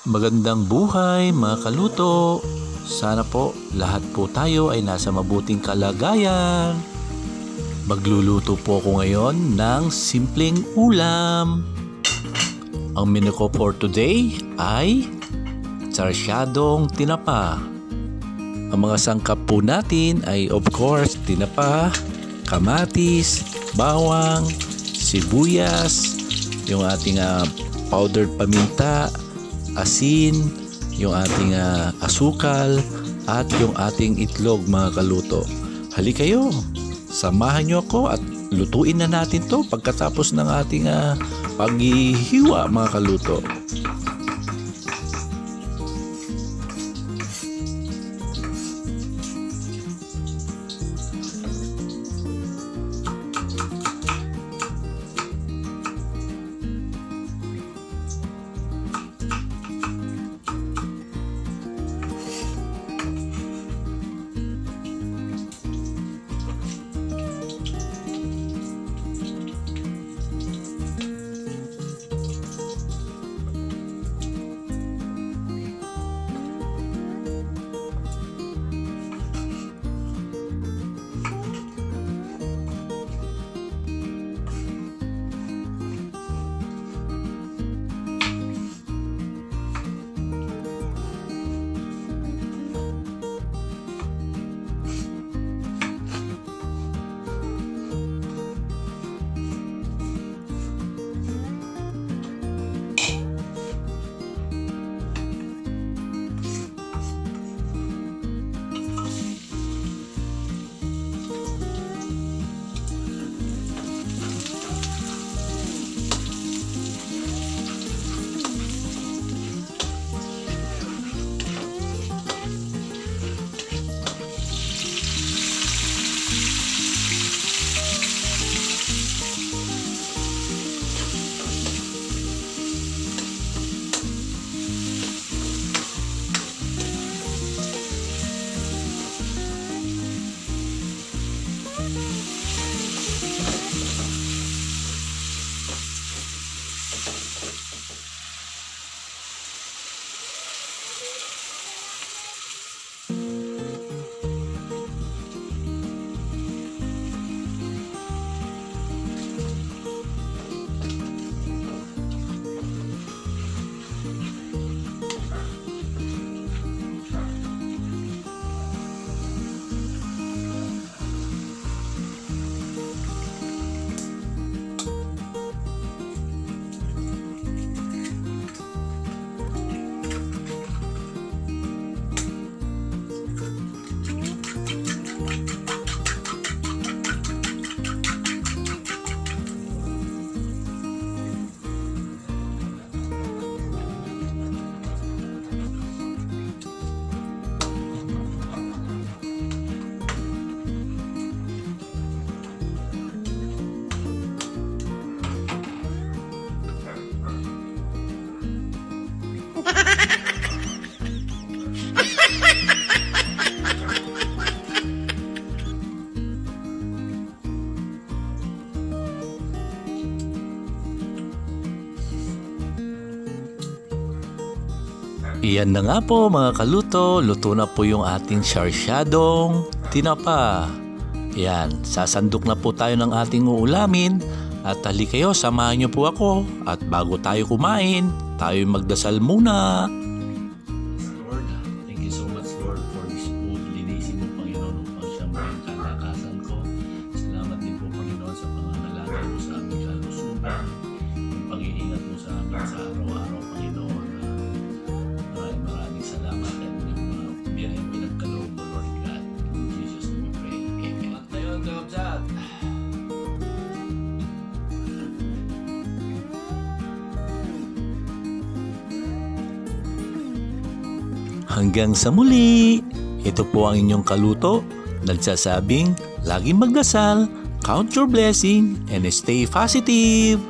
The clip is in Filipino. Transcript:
Magandang buhay mga kaluto! Sana po lahat po tayo ay nasa mabuting kalagayan. Magluluto po ako ngayon ng simpleng ulam. Ang menu ko for today ay sarsyadong tinapa. Ang mga sangkap po natin ay of course tinapa, kamatis, bawang, sibuyas, yung ating powdered paminta, asin, yung ating asukal, at yung ating itlog mga kaluto. Halika kayo, samahan nyo ako at lutuin na natin to pagkatapos ng ating paghihiwa mga kaluto. Iyan na nga po mga kaluto, luto na po yung ating sarsyadong tinapa. Yan, sasandok na po tayo ng ating uulamin at halika kayo, samahan niyo po ako at bago tayo kumain, tayo magdasal muna. Lord, thank you so much Lord for this food. Linisin mo Panginoon upang siyang may kalakasan ko. Salamat din po Panginoon sa pangangalagay mo sa aming kalusugan, yung pag-iingat mo sa amin sa araw-araw Panginoon. Maraming salamat at yung mga biyayang pinagkaloob mo Lord God. In Jesus name we pray. Amen. At ngayon kakabsat, hanggang sa muli, ito po ang inyong kaluto, nagsasabing laging magdasal, count your blessing, and stay positive.